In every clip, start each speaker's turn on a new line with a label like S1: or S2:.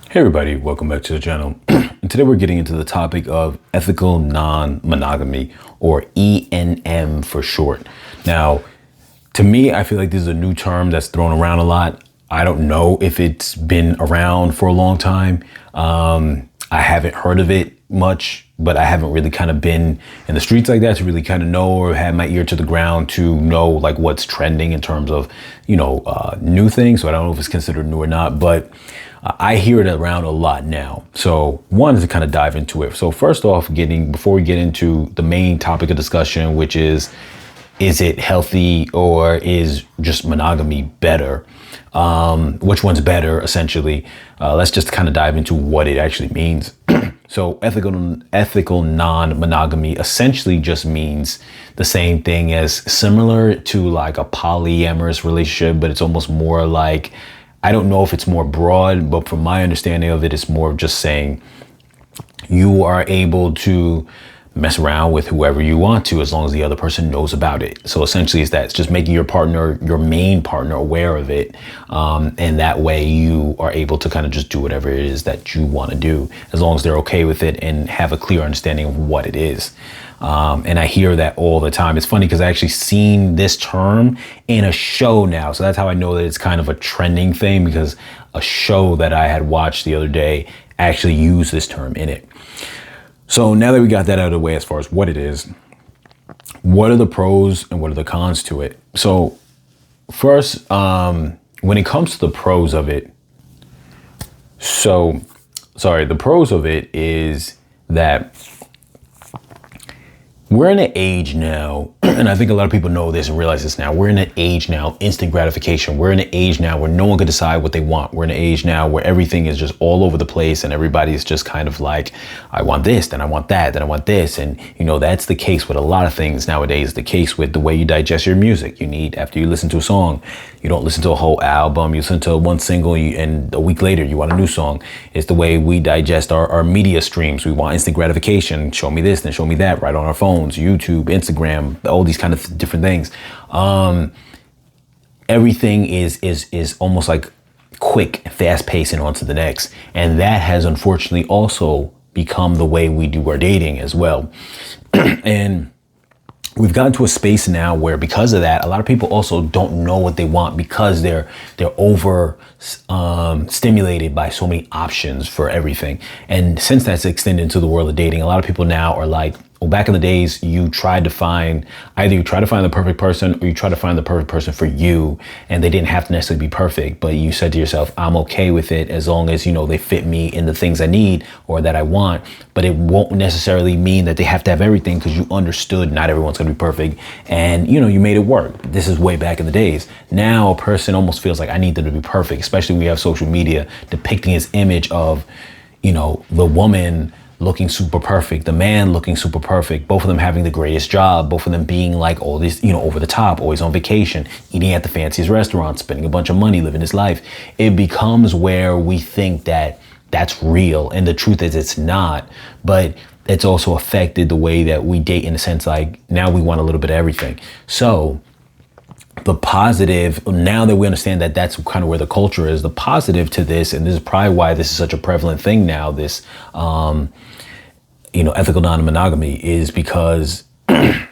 S1: Hey everybody, welcome back to the channel. And today we're getting into the topic of ethical non-monogamy, or ENM for short. Now, to me, I feel like this is a new term that's thrown around a lot. I don't know if it's been around for a long time. I haven't heard of it much, but I haven't really kind of been in the streets like that to really kind of know, or had my ear to the ground to know like what's trending in terms of, new things. So I don't know if it's considered new or not, but I hear it around a lot now. So wanted to kind of dive into it. So first off, before we get into the main topic of discussion, which is it healthy or is just monogamy better? Which one's better, essentially? Let's just kind of dive into what it actually means. So ethical non-monogamy essentially just means the same thing as similar to like a polyamorous relationship, but it's almost more like, I don't know if it's more broad, but from my understanding of it, it's more of just saying you are able to mess around with whoever you want to, as long as the other person knows about it. So essentially it's just making your partner, your main partner, aware of it. And that way you are able to kind of just do whatever it is that you want to do, as long as they're okay with it and have a clear understanding of what it is. And I hear that all the time. It's funny because I actually seen this term in a show now. So that's how I know that it's kind of a trending thing, because a show that I had watched the other day actually used this term in it. So now that we got that out of the way as far as what it is, what are the pros and what are the cons to it? So first, when it comes to the pros of it, the pros of it is that we're in an age now, and I think a lot of people know this and realize this now. We're in an age now, instant gratification. We're in an age now where no one can decide what they want. We're in an age now where everything is just all over the place, and everybody's just kind of like, I want this, then I want that, then I want this. And, that's the case with a lot of things nowadays. The case with the way you digest your music. After you listen to a song, you don't listen to a whole album. You listen to one single, and a week later, you want a new song. It's the way we digest our media streams. We want instant gratification. Show me this, then show me that, right on our phone. YouTube, Instagram, all these kind of different things. Everything is almost like quick, fast pacing on to the next. And that has unfortunately also become the way we do our dating as well. And we've gotten to a space now where, because of that, a lot of people also don't know what they want, because they're over stimulated by so many options for everything. And since that's extended into the world of dating, a lot of people now are like, well, back in the days, you try to find the perfect person, or you try to find the perfect person for you, and they didn't have to necessarily be perfect, but you said to yourself, I'm okay with it as long as, they fit me in the things I need or that I want. But it won't necessarily mean that they have to have everything, because you understood not everyone's gonna be perfect, and you made it work. This is way back in the days. Now a person almost feels like, I need them to be perfect, especially when we have social media depicting this image of, the woman looking super perfect, the man looking super perfect, both of them having the greatest job, both of them being like all this, over the top, always on vacation, eating at the fanciest restaurants, spending a bunch of money, living this life. It becomes where we think that that's real, and the truth is it's not. But it's also affected the way that we date, in a sense, like now we want a little bit of everything. So the positive, now that we understand that that's kind of where the culture is, the positive to this, and this is probably why this is such a prevalent thing now, this, ethical non-monogamy, is because it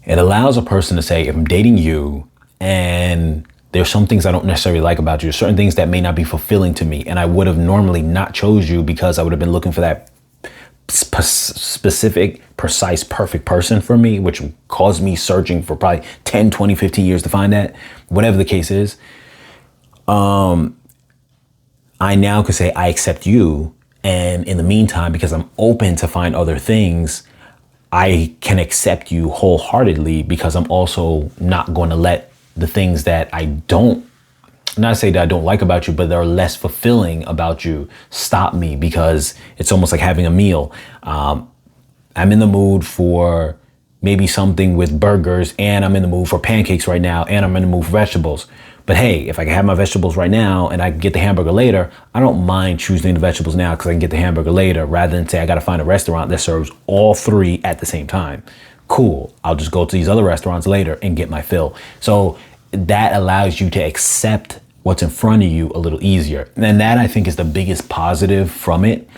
S1: allows a person to say, if I'm dating you and there's some things I don't necessarily like about you, certain things that may not be fulfilling to me, and I would have normally not chose you because I would have been looking for that specific, precise, perfect person for me, which caused me searching for probably 10, 20, 15 years to find that, whatever the case is. I now can say I accept you. And in the meantime, because I'm open to find other things, I can accept you wholeheartedly, because I'm also not going to let the things that not say that I don't like about you, but they're less fulfilling about you, stop me, because it's almost like having a meal. I'm in the mood for maybe something with burgers, and I'm in the mood for pancakes right now, and I'm in the mood for vegetables. But hey, if I can have my vegetables right now and I can get the hamburger later, I don't mind choosing the vegetables now because I can get the hamburger later, rather than say I got to find a restaurant that serves all three at the same time. Cool, I'll just go to these other restaurants later and get my fill. So that allows you to accept what's in front of you a little easier. And that, I think, is the biggest positive from it.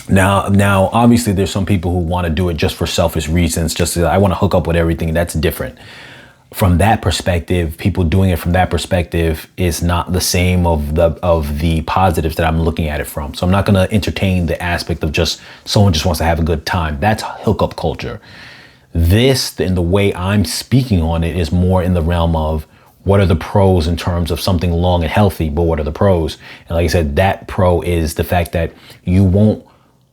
S1: Now, obviously, there's some people who want to do it just for selfish reasons, just I want to hook up with everything. That's different. From that perspective, people doing it from that perspective is not the same of the positives that I'm looking at it from. So I'm not going to entertain the aspect of just someone just wants to have a good time. That's hookup culture. This, and the way I'm speaking on it, is more in the realm of what are the pros in terms of something long and healthy, but what are the pros? And like I said, that pro is the fact that you won't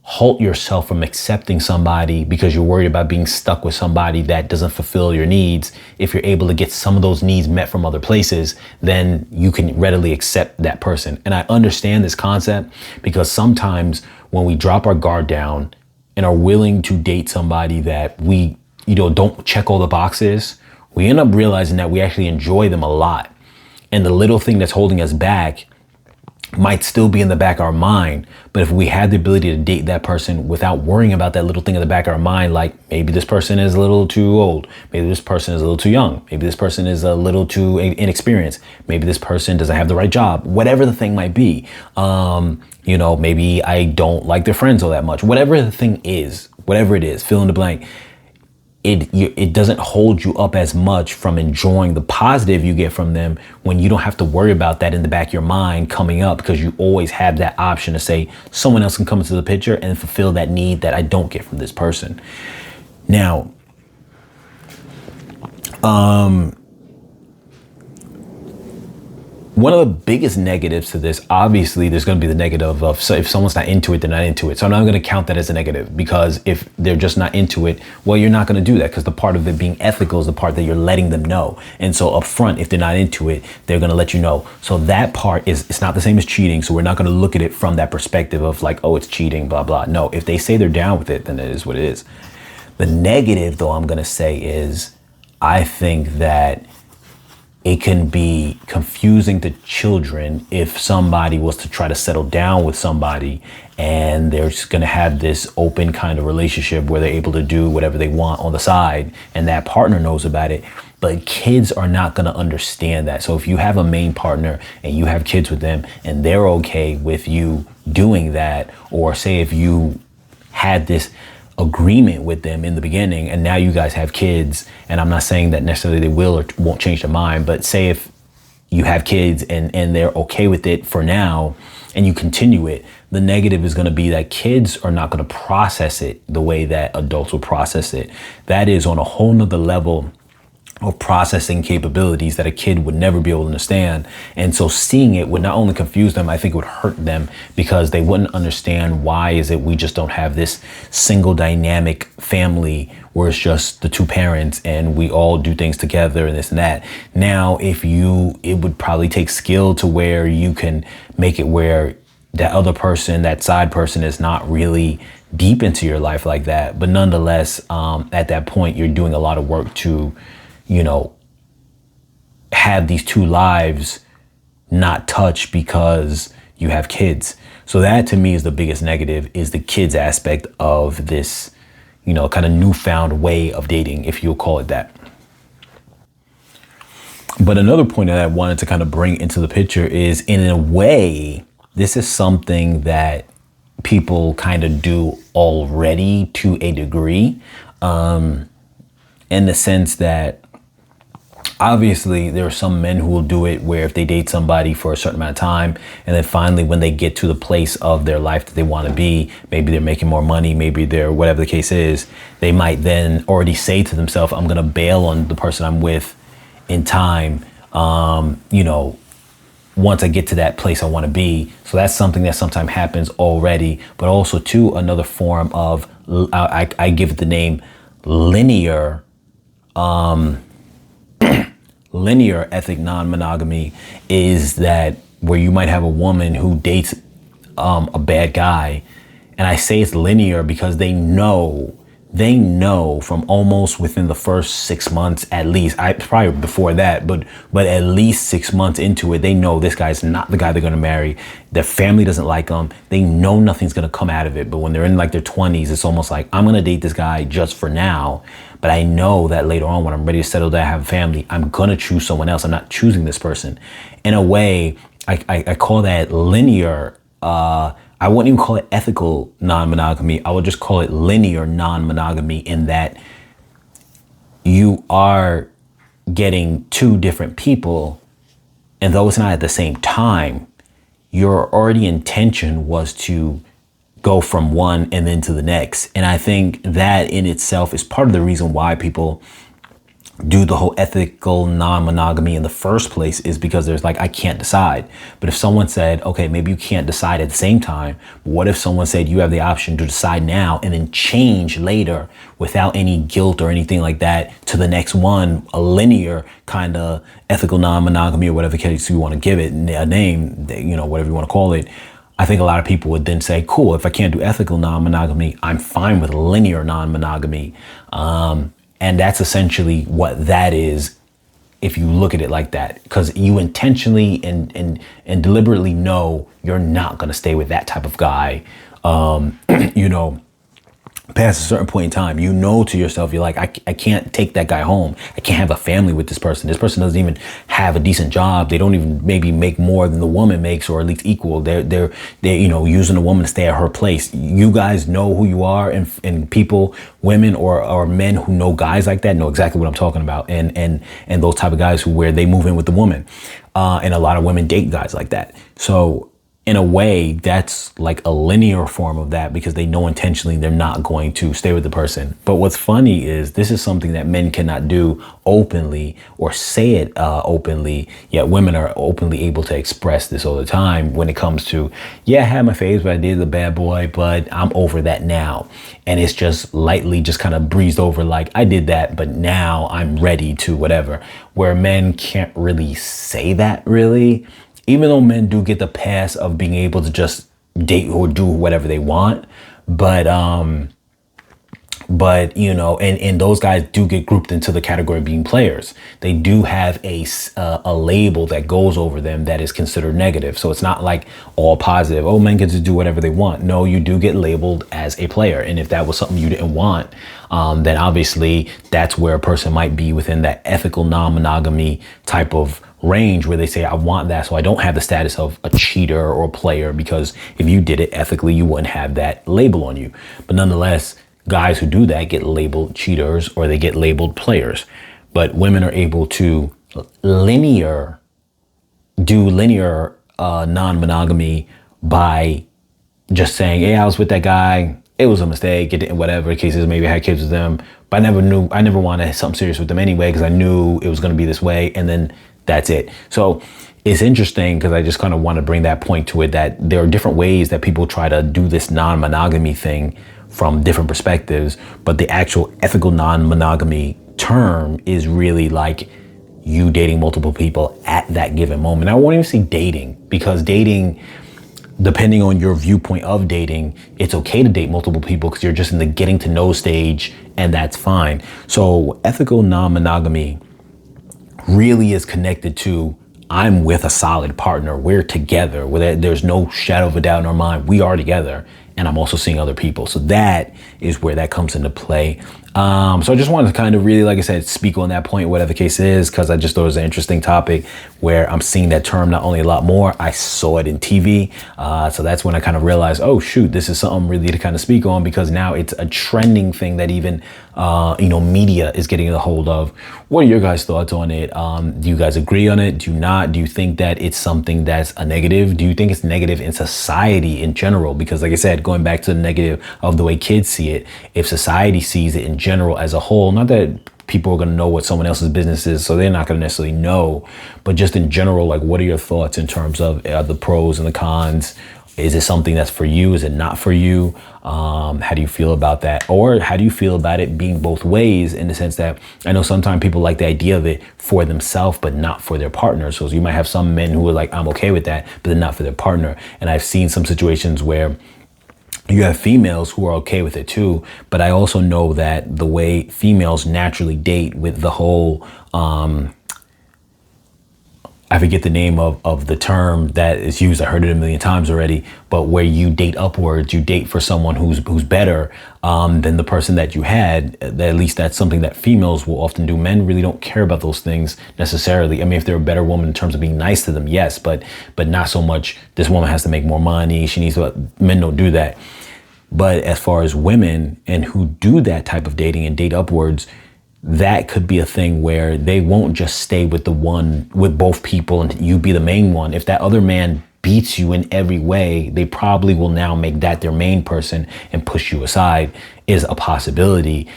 S1: halt yourself from accepting somebody because you're worried about being stuck with somebody that doesn't fulfill your needs. If you're able to get some of those needs met from other places, then you can readily accept that person. And I understand this concept because sometimes when we drop our guard down and are willing to date somebody that we, don't check all the boxes, we end up realizing that we actually enjoy them a lot. And the little thing that's holding us back might still be in the back of our mind. But if we had the ability to date that person without worrying about that little thing in the back of our mind, like maybe this person is a little too old, maybe this person is a little too young, maybe this person is a little too inexperienced, maybe this person doesn't have the right job, whatever the thing might be, maybe I don't like their friends all that much, whatever the thing is, whatever it is, fill in the blank. It doesn't hold you up as much from enjoying the positive you get from them when you don't have to worry about that in the back of your mind coming up, because you always have that option to say someone else can come into the picture and fulfill that need that I don't get from this person. Now, one of the biggest negatives to this, obviously, there's going to be the negative of, so if someone's not into it, they're not into it. So I'm not going to count that as a negative, because if they're just not into it, well, you're not going to do that, because the part of it being ethical is the part that you're letting them know. And so up front, if they're not into it, they're going to let you know. So that part it's not the same as cheating. So we're not going to look at it from that perspective of like, oh, it's cheating, blah, blah. No, if they say they're down with it, then it is what it is. The negative, though, I'm going to say is, I think that it can be confusing to children if somebody was to try to settle down with somebody and they're just going to have this open kind of relationship where they're able to do whatever they want on the side and that partner knows about it. But kids are not going to understand that. So if you have a main partner and you have kids with them and they're okay with you doing that, or say if you had this agreement with them in the beginning and now you guys have kids, and I'm not saying that necessarily they will or won't change their mind, but say if you have kids and they're okay with it for now and you continue it, the negative is going to be that kids are not going to process it the way that adults will process it. That is on a whole nother level of processing capabilities that a kid would never be able to understand. And so seeing it would not only confuse them, I think it would hurt them, because they wouldn't understand why is it we just don't have this single dynamic family where it's just the two parents and we all do things together and this and that. Now, it would probably take skill to where you can make it where that other person, that side person, is not really deep into your life like that. But nonetheless, at that point, you're doing a lot of work to have these two lives not touch because you have kids. So that to me is the biggest negative, is the kids aspect of this, kind of newfound way of dating, if you'll call it that. But another point that I wanted to kind of bring into the picture is, in a way, this is something that people kind of do already to a degree, in the sense that obviously there are some men who will do it where if they date somebody for a certain amount of time and then finally when they get to the place of their life that they want to be, maybe they're making more money, maybe they're whatever the case is, they might then already say to themselves, I'm going to bail on the person I'm with in time, once I get to that place I want to be. So that's something that sometimes happens already, but also too, another form of, I give it the name linear ethic non-monogamy, is that where you might have a woman who dates a bad guy. And I say it's linear because they know from almost within the first 6 months, at least, probably before that, but at least 6 months into it, they know this guy's not the guy they're going to marry. Their family doesn't like him. They know nothing's going to come out of it. But when they're in like their 20s, it's almost like, I'm going to date this guy just for now. But I know that later on, when I'm ready to settle down, have a family, I'm going to choose someone else. I'm not choosing this person. in a way, I call that linear. I wouldn't even call it ethical non-monogamy. I would just call it linear non-monogamy, in that you are getting two different people, and though it's not at the same time, your already intention was to go from one and then to the next. And I think that in itself is part of the reason why people do the whole ethical non-monogamy in the first place, is because there's like, I can't decide. But if someone said, okay, maybe you can't decide at the same time, but what if someone said you have the option to decide now and then change later without any guilt or anything like that to the next one, a linear kind of ethical non-monogamy, or whatever case you want to give it a name, you know, whatever you want to call it. I think a lot of people would then say, cool, if I can't do ethical non-monogamy, I'm fine with linear non-monogamy. And that's essentially what that is, if you look at it like that, because you intentionally and deliberately know you're not going to stay with that type of guy, you know, past a certain point in time. You know to yourself, you're like, I can't take that guy home. I can't have a family with this person. This person doesn't even have a decent job. They don't even maybe make more than the woman makes, or at least equal. They're you know, using the woman to stay at her place. You guys know who you are, and people, women or men who know guys like that know exactly what I'm talking about. And those type of guys where they move in with the woman. And a lot of women date guys like that. So in a way, that's like a linear form of that, because they know intentionally they're not going to stay with the person. But what's funny is this is something that men cannot do openly or say it openly, yet women are openly able to express this all the time when it comes to, yeah, I had my phase, but I did the bad boy, but I'm over that now. And it's just lightly just kind of breezed over, like, I did that, but now I'm ready to whatever. Where men can't really say that, really. Even though men do get the pass of being able to just date or do whatever they want, but you know, and those guys do get grouped into the category of being players. They do have a label that goes over them that is considered negative. So it's not like all positive. Oh, men get to do whatever they want. No, you do get labeled as a player. And if that was something you didn't want, then obviously that's where a person might be within that ethical non-monogamy type of range, where they say, I want that, so I don't have the status of a cheater or a player, because if you did it ethically, you wouldn't have that label on you. But nonetheless, guys who do that get labeled cheaters, or they get labeled players. But women are able to do linear non-monogamy by just saying, hey, I was with that guy, it was a mistake, it didn't, whatever cases, maybe I had kids with them, but I never wanted something serious with them anyway, because I knew it was going to be this way, and then that's it. So it's interesting, because I just kind of want to bring that point to it, that there are different ways that people try to do this non-monogamy thing from different perspectives, but the actual ethical non-monogamy term is really like you dating multiple people at that given moment. I won't even say dating, because dating, depending on your viewpoint of dating, it's okay to date multiple people because you're just in the getting to know stage, and that's fine. So ethical non-monogamy really is connected to, I'm with a solid partner, we're together, where there's no shadow of a doubt in our mind, we are together, and I'm also seeing other people. So that is where that comes into play. So I just wanted to kind of really, like I said, speak on that point, whatever the case is, because I just thought it was an interesting topic where I'm seeing that term not only a lot more, I saw it in TV. So that's when I kind of realized, oh shoot, this is something really to kind of speak on, because now it's a trending thing that even, media is getting a hold of. What are your guys' thoughts on it? Do you guys agree on it? Do you not? Do you think that it's something that's a negative? Do you think it's negative in society in general? Because like I said, going back to the negative of the way kids see it, if society sees it in general as a whole, not that people are going to know what someone else's business is, so they're not going to necessarily know, but just in general, like, what are your thoughts in terms of the pros and the cons? Is it something that's for you? Is it not for you? How do you feel about that? Or how do you feel about it being both ways, in the sense that I know sometimes people like the idea of it for themselves, but not for their partner. So you might have some men who are like, I'm okay with that, but they're not for their partner. And I've seen some situations where you have females who are okay with it too, but I also know that the way females naturally date with the whole, I forget the name of the term that is used. I heard it a million times already, but where you date upwards, you date for someone who's better than the person that you had. At least that's something that females will often do. Men really don't care about those things necessarily. I mean, if they're a better woman in terms of being nice to them, yes, but not so much. This woman has to make more money. She needs to. Men don't do that. But as far as women and who do that type of dating and date upwards, that could be a thing where they won't just stay with with both people and you be the main one. If that other man beats you in every way, they probably will now make that their main person and push you aside, is a possibility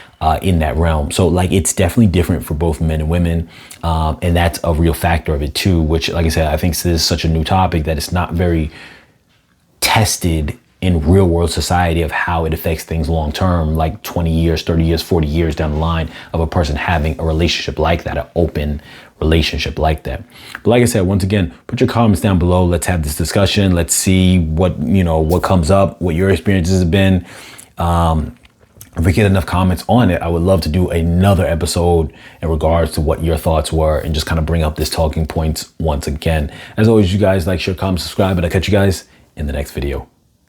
S1: in that realm. So like, it's definitely different for both men and women. And that's a real factor of it too, which, like I said, I think this is such a new topic that it's not very tested in real world society of how it affects things long term, like 20 years, 30 years, 40 years down the line of a person having a relationship like that, an open relationship like that. But like I said, once again, put your comments down below. Let's have this discussion. Let's see what comes up, what your experiences have been. If we get enough comments on it, I would love to do another episode in regards to what your thoughts were and just kind of bring up this talking points once again. As always, you guys like, share, comment, subscribe, and I'll catch you guys in the next video.